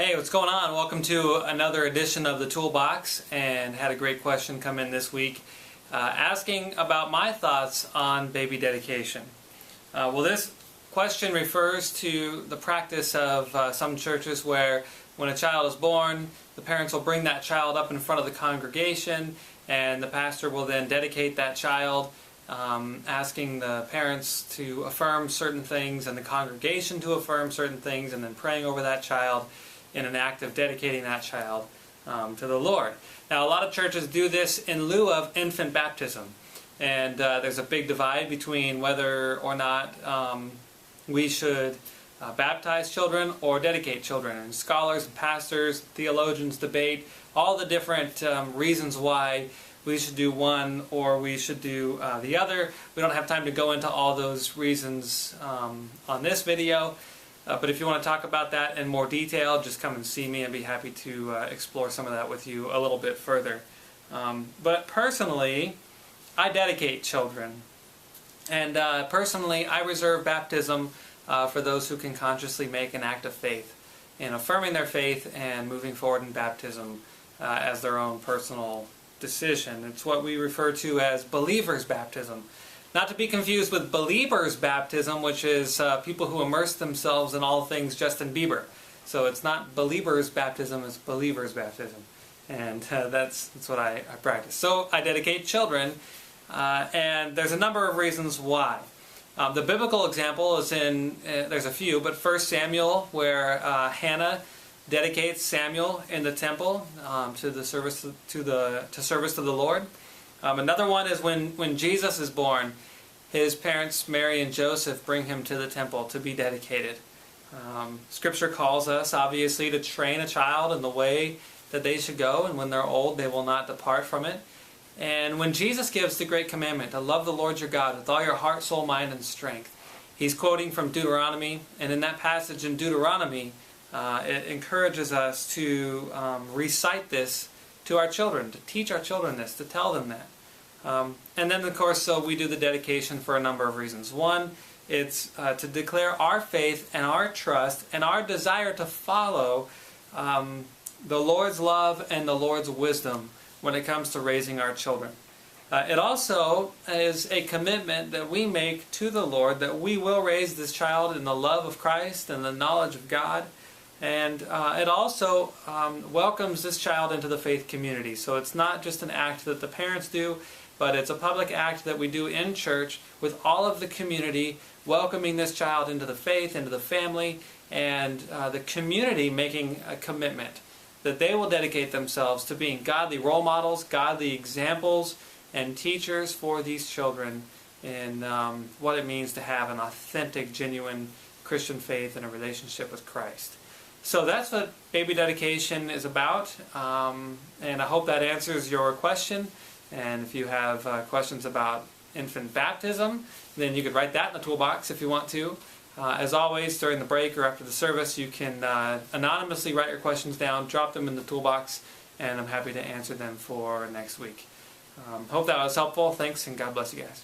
Hey, what's going on? Welcome to another edition of the Toolbox, and had a great question come in this week asking about my thoughts on baby dedication. Well, this question refers to the practice of some churches where when a child is born, the parents will bring that child up in front of the congregation, and the pastor will then dedicate that child, asking the parents to affirm certain things and the congregation to affirm certain things, and then praying over that child in an act of dedicating that child to the Lord. Now, a lot of churches do this in lieu of infant baptism, and there's a big divide between whether or not we should baptize children or dedicate children. And scholars and pastors, theologians debate all the different reasons why we should do one or we should do the other. We don't have time to go into all those reasons on this video. But if you want to talk about that in more detail, just come and see me. I'd be happy to explore some of that with you a little bit further. But personally, I dedicate children. And personally, I reserve baptism for those who can consciously make an act of faith in affirming their faith and moving forward in baptism as their own personal decision. It's what we refer to as believer's baptism. Not to be confused with believer's baptism, which is people who immerse themselves in all things Justin Bieber. So it's not believer's baptism, it's believer's baptism. And that's what I practice. So I dedicate children, and there's a number of reasons why. The biblical example is there's a few, but 1 Samuel, where Hannah dedicates Samuel in the temple to service to the Lord. Another one is when Jesus is born, his parents Mary and Joseph bring him to the temple to be dedicated. Scripture calls us obviously to train a child in the way that they should go, and when they're old they will not depart from it. And when Jesus gives the great commandment to love the Lord your God with all your heart, soul, mind, and strength, he's quoting from Deuteronomy, and in that passage in Deuteronomy it encourages us to recite this to our children, to teach our children this, to tell them that. And then, of course, so we do the dedication for a number of reasons. One, it's to declare our faith and our trust and our desire to follow the Lord's love and the Lord's wisdom when it comes to raising our children. It also is a commitment that we make to the Lord that we will raise this child in the love of Christ and the knowledge of God. And it also welcomes this child into the faith community. So it's not just an act that the parents do, but it's a public act that we do in church with all of the community, welcoming this child into the faith, into the family, and the community making a commitment that they will dedicate themselves to being godly role models, godly examples, and teachers for these children in what it means to have an authentic, genuine Christian faith and a relationship with Christ. So that's what baby dedication is about, and I hope that answers your question. And if you have questions about infant baptism, then you could write that in the toolbox if you want to. As always, during the break or after the service, you can anonymously write your questions down, drop them in the toolbox, and I'm happy to answer them for next week. Hope that was helpful. Thanks, and God bless you guys.